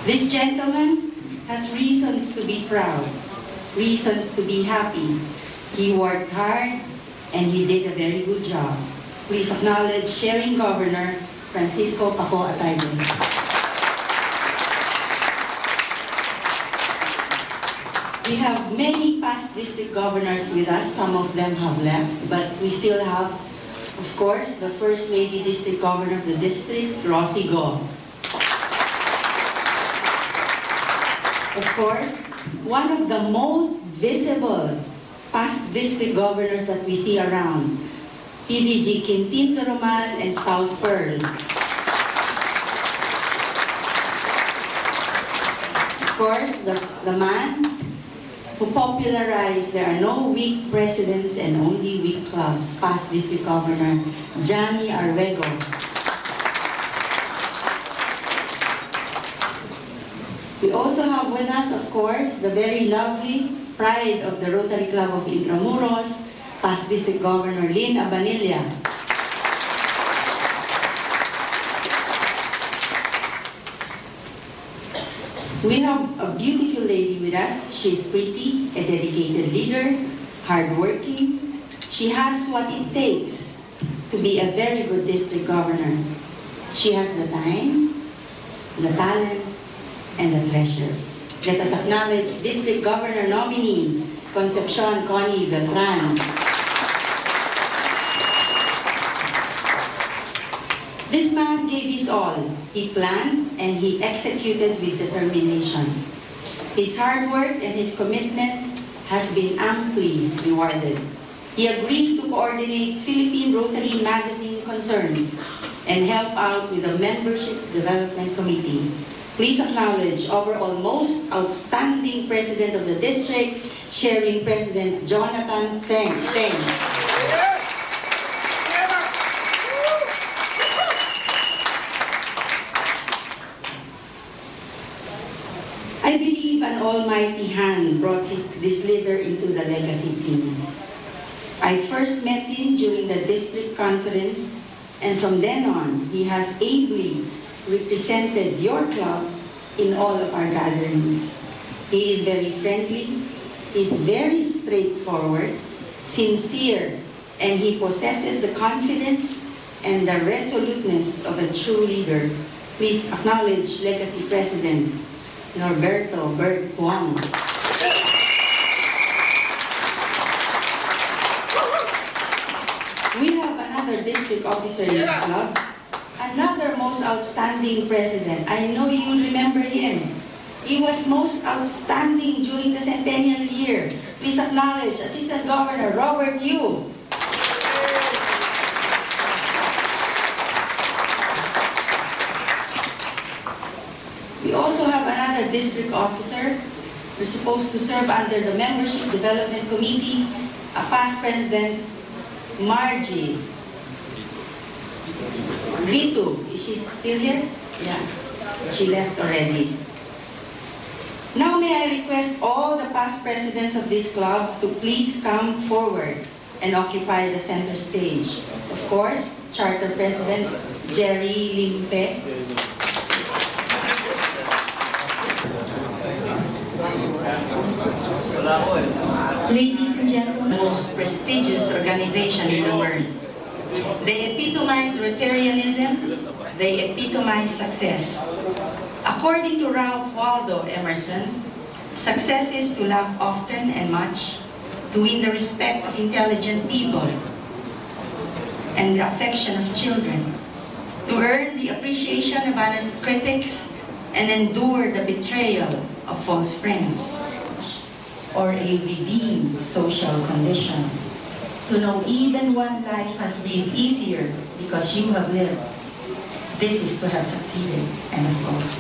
This gentleman has reasons to be proud, reasons to be happy. He worked hard and he did a very good job. Please acknowledge Sharing Governor Francisco Paco Atayde. We have many past district governors with us. Some of them have left, but we still have, of course, the First Lady District Governor of the district, Rosie Go. Of course, one of the most visible past district governors that we see around, PDG Quintin Roman and spouse Pearl. Of course, the man who popularized "there are no weak presidents and only weak clubs," past district governor, Johnny Arvego. We also have with us, of course, the very lovely pride of the Rotary Club of Intramuros, past District Governor Lynn Abanilla. We have a beautiful lady with us. She's pretty, a dedicated leader, hardworking. She has what it takes to be a very good district governor. She has the time, the talent, and the treasures. Let us acknowledge District Governor nominee, Concepcion Connie Beltran. This man gave his all. He planned and he executed with determination. His hard work and his commitment has been amply rewarded. He agreed to coordinate Philippine Rotary Magazine concerns and help out with the Membership Development Committee. Please acknowledge overall most outstanding President of the District, Sharing President Jonathan Teng. I believe an almighty hand brought this leader into the legacy team. I first met him during the district conference, and from then on, he has ably represented your club in all of our gatherings. He is very friendly, he is very straightforward, sincere, and he possesses the confidence and the resoluteness of a true leader. Please acknowledge Legacy President Norberto Bert Huang. We have another district officer in this club, another most outstanding president. I know you remember him. He was most outstanding during the centennial year. Please acknowledge Assistant Governor Robert Yu. We also have another district officer who's supposed to serve under the Membership Development Committee, a past president, Margie Ritu. Is she still here? Yeah, she left already. Now may I request all the past presidents of this club to please come forward and occupy the center stage. Of course, Charter President Jerry Limpe. Ladies and gentlemen, the most prestigious organization in the world. They epitomize Rotarianism, they epitomize success. According to Ralph Waldo Emerson, success is to laugh often and much, to win the respect of intelligent people and the affection of children, to earn the appreciation of honest critics and endure the betrayal of false friends, or a redeemed social condition. To know even one life has been easier because you have lived. This is to have succeeded, end of quote.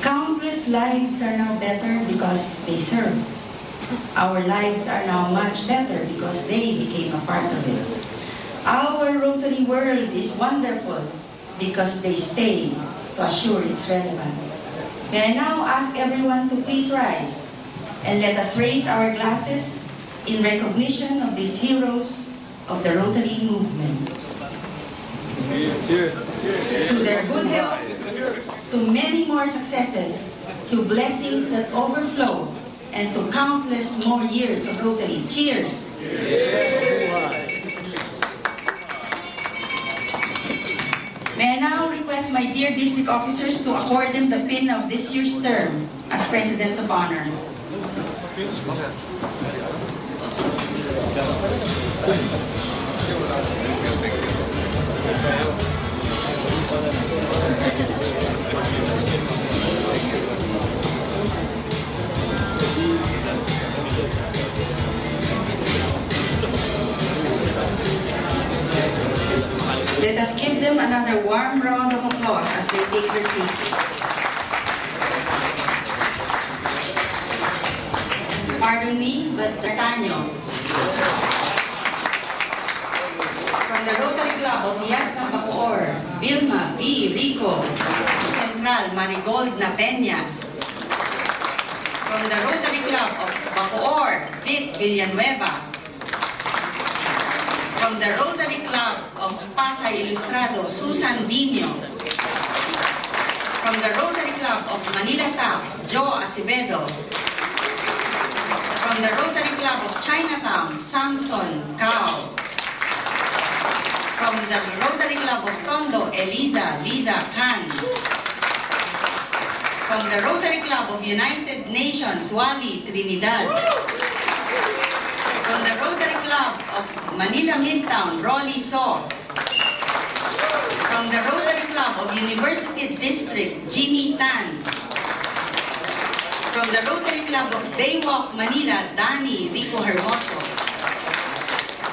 Countless lives are now better because they serve. Our lives are now much better because they became a part of it. Our Rotary world is wonderful because they stay to assure its relevance. May I now ask everyone to please rise and let us raise our glasses in recognition of these heroes of the Rotary movement. Cheers. To their good health, to many more successes, to blessings that overflow, and to countless more years of Rotary. Cheers! May I now request my dear district officers to accord them the pin of this year's term as Presidents of Honor. Let us give them another warm round of applause as they take their seats. Pardon me, but D'Artagnan. From the Rotary Club of Yasna Bacoor, Vilma V. Rico, Central Marigold na Peñas. From the Rotary Club of Bacoor, Vic Villanueva. From the Rotary Club of Pasay Ilustrado, Susan Dino. From the Rotary Club of Manila Tap, Joe Acevedo. From the Rotary Club of Chinatown, Samson Cao. From the Rotary Club of Tondo, Liza Khan. From the Rotary Club of United Nations, Wally Trinidad. From the Rotary Club of Manila Midtown, Rolly So. From the Rotary Club of University District, Jimmy Tan. From the Rotary Club of Baywalk, Manila, Danny Rico Hermoso.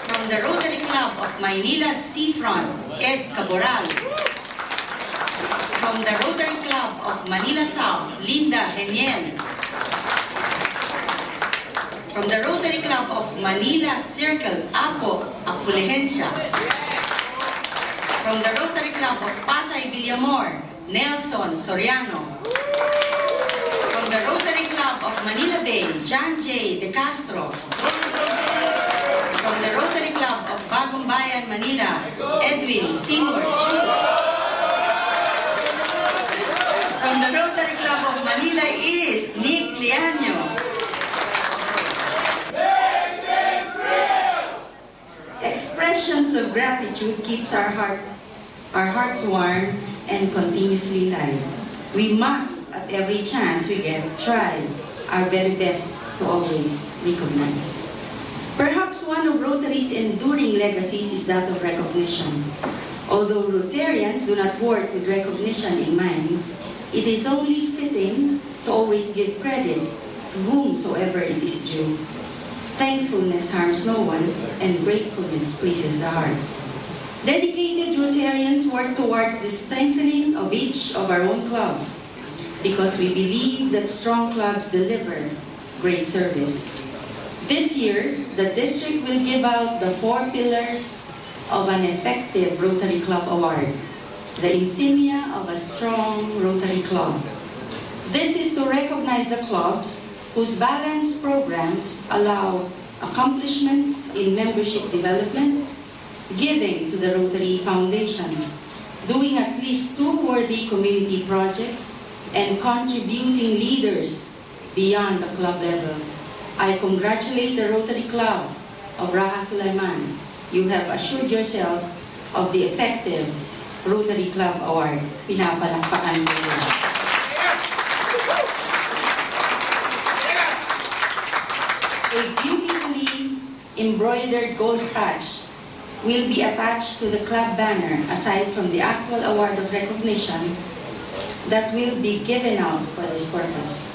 From the Rotary Club of Maynilad Seafront, Ed Caboral. From the Rotary Club of Manila South, Linda Heniel. From the Rotary Club of Manila Circle, Apo Apulehencia. From the Rotary Club of Pasay Villamor, Nelson Soriano. From the Rotary Club of Manila Bay, John J. De Castro. From the Rotary Club of Bagong Bayan, Manila, Edwin Seymour Chu. From the Rotary Club of Manila East, Nick Liaño. Expressions of gratitude keeps our hearts warm and continuously live. We must, at every chance we get, try our very best to always recognize. Perhaps one of Rotary's enduring legacies is that of recognition. Although Rotarians do not work with recognition in mind, it is only fitting to always give credit to whomsoever it is due. Thankfulness harms no one, and gratefulness pleases the heart. Dedicated Rotarians work towards the strengthening of each of our own clubs because we believe that strong clubs deliver great service. This year, the district will give out the 4 pillars of an effective Rotary Club Award, the insignia of a strong Rotary Club. This is to recognize the clubs whose balanced programs allow accomplishments in membership development, giving to the Rotary Foundation, doing at least 2 worthy community projects, and contributing leaders beyond the club level. I congratulate the Rotary Club of Raha Sulaiman. You have assured yourself of the effective Rotary Club Award. Pinapalakpakan nila. A beautifully embroidered gold patch will be attached to the club banner aside from the actual award of recognition that will be given out for this purpose.